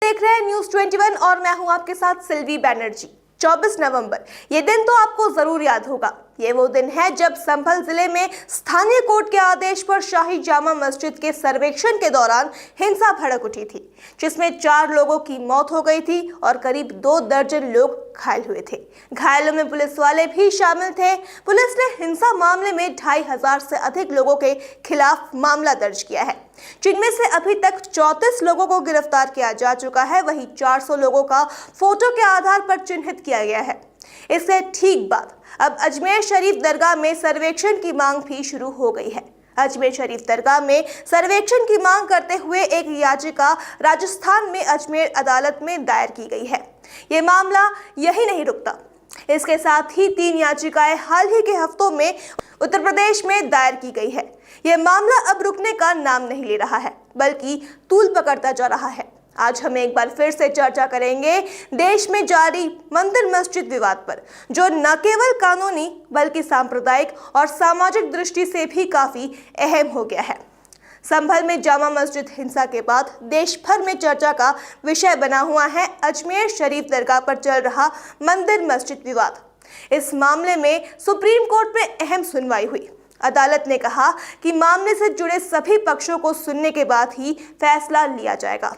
देख रहे हैं न्यूज़ 21 और मैं हूं आपके साथ सिल्वी बैनर्जी। 24 नवंबर, ये दिन तो आपको जरूर याद होगा। ये वो दिन है जब संभल जिले में स्थानीय कोर्ट के आदेश पर शाही जामा मस्जिद के सर्वेक्षण के दौरान हिंसा भड़क उठी थी, जिसमें 4 लोगों की मौत हो गई थी और करीब 2 दर्जन लोग घायल हुए थे। घायलों में पुलिस वाले भी शामिल थे। पुलिस ने हिंसा मामले में 2500 से अधिक लोगों के खिलाफ मामला दर्ज किया है, जिनमें से अभी तक 34 लोगों को गिरफ्तार किया जा चुका है। वहीं 400 लोगों का फोटो के आधार पर चिन्हित किया गया है। इससे ठीक बाद अब अजमेर शरीफ दरगाह में सर्वेक्षण की मांग भी शुरू हो गई है। अजमेर शरीफ दरगाह में सर्वेक्षण की मांग करते हुए एक याचिका राजस्थान में अजमेर अदालत में दायर की गई है। ये मामला यही नहीं रुकता, इसके साथ ही 3 याचिकाएं हाल ही के हफ्तों में उत्तर प्रदेश में दायर की गई है। यह मामला अब रुकने का नाम नहीं ले रहा है, बल्कि तूल पकड़ता जा रहा है। आज हम एक बार फिर से चर्चा करेंगे देश में जारी मंदिर मस्जिद विवाद पर, जो न केवल कानूनी बल्कि सांप्रदायिक और सामाजिक दृष्टि से भी काफी अहम हो गया है। संभल में जामा मस्जिद हिंसा के बाद देश भर में चर्चा का विषय बना हुआ है अजमेर शरीफ दरगाह पर चल रहा मंदिर मस्जिद विवाद। इस मामले में सुप्रीम कोर्ट में अहम सुनवाई हुई। अदालत ने कहा कि मामले से जुड़े सभी पक्षों को सुनने के बाद ही फैसला लिया जाएगा।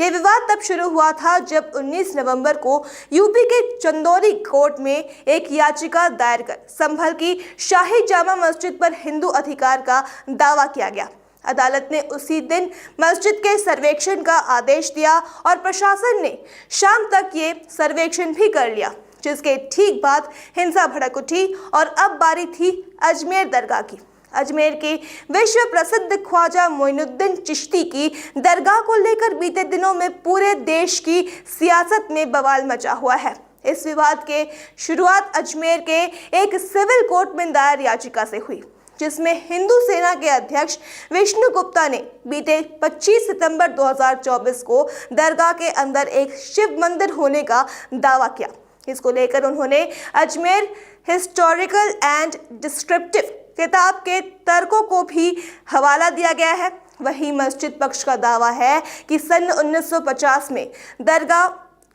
यह विवाद तब शुरू हुआ था जब 19 नवंबर को यूपी के चंदौली कोर्ट में एक याचिका दायर कर संभल की शाही जामा मस्जिद पर हिंदू अधिकार का दावा किया गया। अदालत ने उसी दिन मस्जिद के सर्वेक्षण का आदेश दिया और प्रशासन ने शाम तक ये सर्वेक्षण भी कर लिया, जिसके ठीक बाद हिंसा भड़क उठी और अब बारी थी अजमेर दरगाह की। अजमेर के विश्व प्रसिद्ध ख्वाजा मोइनुद्दीन चिश्ती की दरगाह को लेकर बीते दिनों में पूरे देश की सियासत में बवाल मचा हुआ है। इस विवाद के शुरुआत अजमेर के एक सिविल कोर्ट में दायर याचिका से हुई, जिसमें हिंदू सेना के अध्यक्ष विष्णु गुप्ता ने बीते 25 सितंबर 2024 को दरगाह के अंदर एक शिव मंदिर होने का दावा किया। इसको लेकर उन्होंने अजमेर हिस्टोरिकल एंड डिस्क्रिप्टिव किताब के तर्कों को भी हवाला दिया गया है। वहीं मस्जिद पक्ष का दावा है कि सन 1950 में दरगाह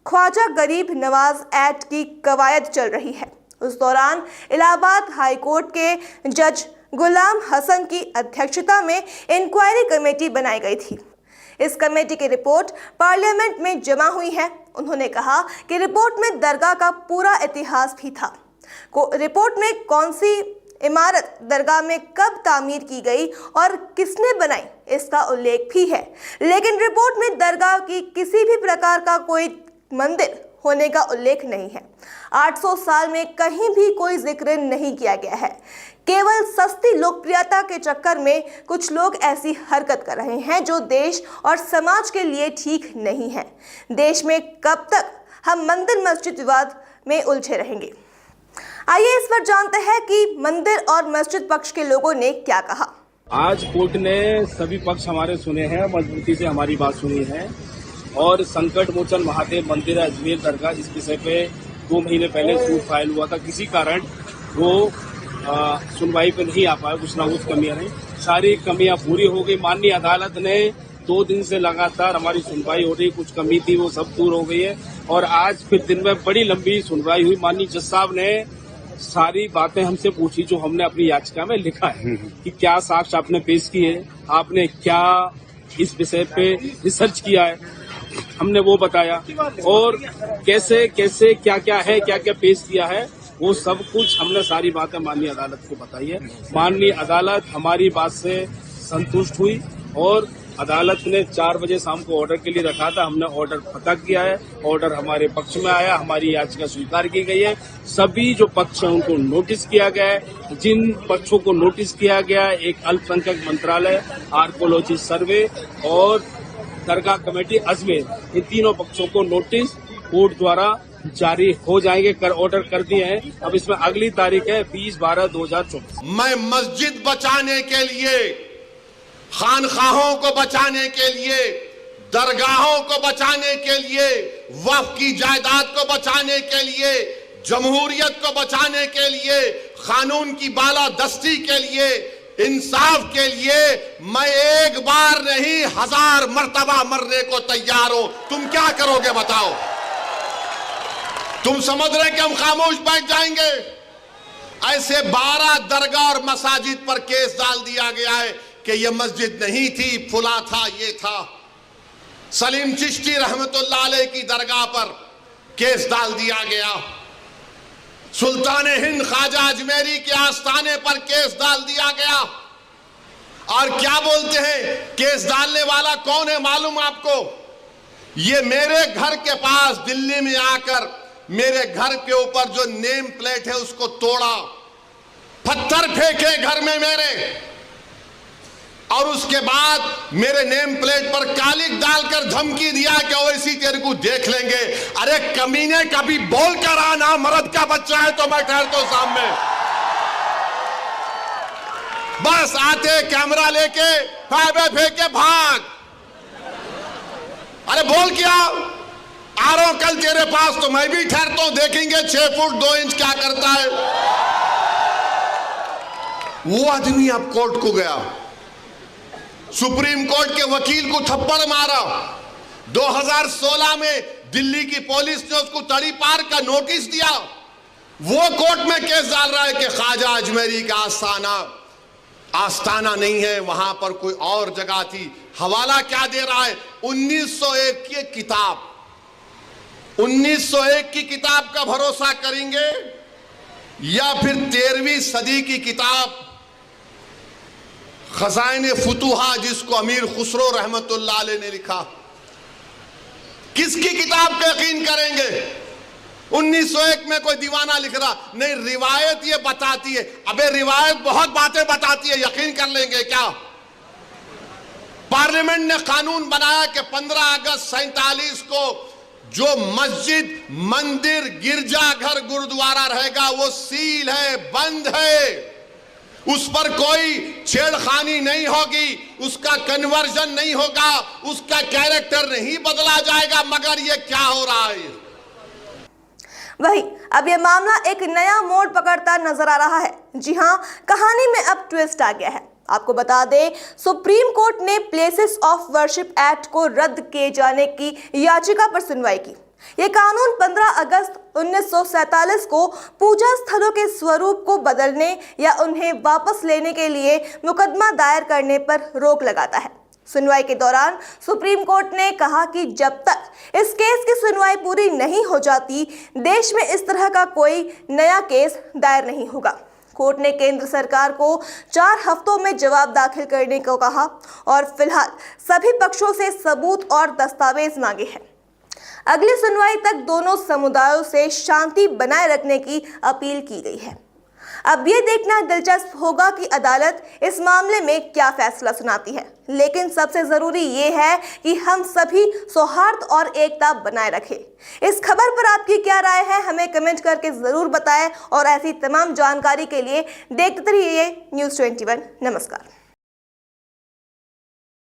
ख्वाजा गरीब नवाज एक्ट की कवायद चल रही है। उस दौरान इलाहाबाद हाई कोर्ट के जज गुलाम हसन की अध्यक्षता में इंक्वायरी कमेटी बनाई गई थी। इस कमेटी की रिपोर्ट पार्लियामेंट में जमा हुई है। उन्होंने कहा कि रिपोर्ट में दरगाह का पूरा इतिहास भी था। रिपोर्ट में कौन सी इमारत दरगाह में कब तामीर की गई और किसने बनाई, इसका उल्लेख भी है। लेकिन रिपोर्ट में दरगाह की किसी भी प्रकार का कोई मंदिर होने का उल्लेख नहीं है। 800 साल में कहीं भी कोई जिक्र नहीं किया गया है। केवल सस्ती लोकप्रियता के चक्कर में कुछ लोग ऐसी हरकत कर रहे हैं जो देश और समाज के लिए ठीक नहीं है। देश में कब तक हम मंदिर मस्जिद विवाद में उलझे रहेंगे? आइए इस पर जानते हैं कि मंदिर और मस्जिद पक्ष के लोगों ने क्या कहा। आज कोर्ट ने सभी पक्ष हमारे सुने हैं, मजबूती से हमारी बात सुनी है और संकट मोचन महादेव मंदिर अजमेर दरगाह इस विषय पे 2 महीने पहले सूट फाइल हुआ था। किसी कारण वो सुनवाई पे नहीं आ पाया, कुछ ना कुछ कमियां रही। सारी कमियां पूरी हो गई। माननीय अदालत ने 2 दिन से लगातार हमारी सुनवाई हो रही, कुछ कमी थी वो सब दूर हो गई है और आज फिर दिन में बड़ी लंबी सुनवाई हुई। माननीय जज साहब ने सारी बातें हमसे पूछी जो हमने अपनी याचिका में लिखा है कि क्या साक्ष्य आपने पेश किए, आपने क्या इस विषय पे रिसर्च किया है, हमने वो बताया और कैसे कैसे क्या क्या है, क्या क्या पेश किया है, वो सब कुछ हमने सारी बातें माननीय अदालत को बताई है। माननीय अदालत हमारी बात से संतुष्ट हुई और अदालत ने 4 बजे शाम को ऑर्डर के लिए रखा था। हमने ऑर्डर पता किया है, ऑर्डर हमारे पक्ष में आया, हमारी याचिका स्वीकार की गई है। सभी जो पक्ष हैं उनको नोटिस किया गया है। जिन पक्षों को नोटिस किया गया है, एक अल्पसंख्यक मंत्रालय, आर्कोलॉजी सर्वे और दरगाह कमेटी अजमेर, इन तीनों पक्षों को नोटिस कोर्ट द्वारा जारी हो जाएंगे, ऑर्डर कर दिए हैं। अब इसमें अगली तारीख है 20/12/2024। मैं मस्जिद बचाने के लिए, खानखाहों को बचाने के लिए, दरगाहों को बचाने के लिए, वक्फ की जायदाद को बचाने के लिए, जमहूरियत को बचाने के लिए, कानून की बालादस्ती के लिए इंसाफ के लिए मैं एक बार नहीं 1000 मर्तबा मरने को तैयार हूं। तुम क्या करोगे बताओ? तुम समझ रहे कि हम खामोश बैठ जाएंगे? ऐसे 12 दरगाह और मसाजिद पर केस डाल दिया गया है कि यह मस्जिद नहीं थी, फुला था, ये था। सलीम चिश्ती रहमतुल्लाह अलैह की दरगाह पर केस डाल दिया गया। सुल्तान हिंद ख्वाजा अजमेरी के आस्थाने पर केस डाल दिया गया। और क्या बोलते हैं, केस डालने वाला कौन है मालूम आपको? ये मेरे घर के पास दिल्ली में आकर मेरे घर के ऊपर जो नेम प्लेट है उसको तोड़ा, पत्थर फेंके घर में मेरे, और उसके बाद मेरे नेम प्लेट पर कालिक डालकर धमकी दिया कि ओवैसी तेरे को देख लेंगे। अरे कमीने, कभी बोल कर आना, मर्द का बच्चा है तो मैं ठहरता हूं सामने। बस आते कैमरा लेके फाइबे फेंक के भाग। अरे बोल क्या आ रहा हूं कल तेरे पास तो मैं भी ठहरता हूं, देखेंगे 6 फुट 2 इंच क्या करता है। वो आदमी अब कोर्ट को गया, सुप्रीम कोर्ट के वकील को थप्पड़ मारा। 2016 में दिल्ली की पुलिस ने उसको तड़ी पार का नोटिस दिया। वो कोर्ट में केस डाल रहा है कि ख्वाजा अजमेरी का आस्थाना नहीं है, वहां पर कोई और जगह थी। हवाला क्या दे रहा है? 1901 की किताब, 1901 की किताब का भरोसा करेंगे या फिर 13वीं सदी की किताब खजाइने फुतुहा, जिसको अमीर खुसरो रहमतुल्लाह अलैह ने लिखा? किसकी किताब का यकीन करेंगे? 1901 में कोई दीवाना लिख रहा नहीं, रिवायत ये बताती है। अबे रिवायत बहुत बातें बताती है, यकीन कर लेंगे क्या? पार्लियामेंट ने कानून बनाया कि 15 अगस्त 47 को जो मस्जिद, मंदिर, गिरजाघर, गुरुद्वारा रहेगा वो सील है, बंद है, उस पर कोई छेड़खानी नहीं होगी, उसका कन्वर्जन नहीं होगा, उसका कैरेक्टर नहीं बदला जाएगा। मगर ये क्या हो रहा है? वही अब यह मामला एक नया मोड़ पकड़ता नजर आ रहा है। जी हां, कहानी में अब ट्विस्ट आ गया है। आपको बता दें, सुप्रीम कोर्ट ने प्लेसेस ऑफ वर्शिप एक्ट को रद्द किए जाने की याचिका पर सुनवाई की। यह कानून 15 अगस्त 1947 को पूजा स्थलों के स्वरूप को बदलने या उन्हें वापस लेने के लिए मुकदमा दायर करने पर रोक लगाता है। सुनवाई के दौरान सुप्रीम कोर्ट ने कहा कि जब तक इस केस की सुनवाई पूरी नहीं हो जाती, देश में इस तरह का कोई नया केस दायर नहीं होगा। कोर्ट ने केंद्र सरकार को 4 हफ्तों में जवाब दाखिल करने को कहा और फिलहाल सभी पक्षों से सबूत और दस्तावेज मांगे हैं। अगली सुनवाई तक दोनों समुदायों से शांति बनाए रखने की अपील की गई है। अब ये देखना दिलचस्प होगा कि अदालत इस मामले में क्या फैसला सुनाती है। लेकिन सबसे जरूरी ये है कि हम सभी सौहार्द और एकता बनाए रखें। इस खबर पर आपकी क्या राय है, हमें कमेंट करके जरूर बताएं और ऐसी तमाम जानकारी के लिए देखते रहिए News 21। नमस्कार।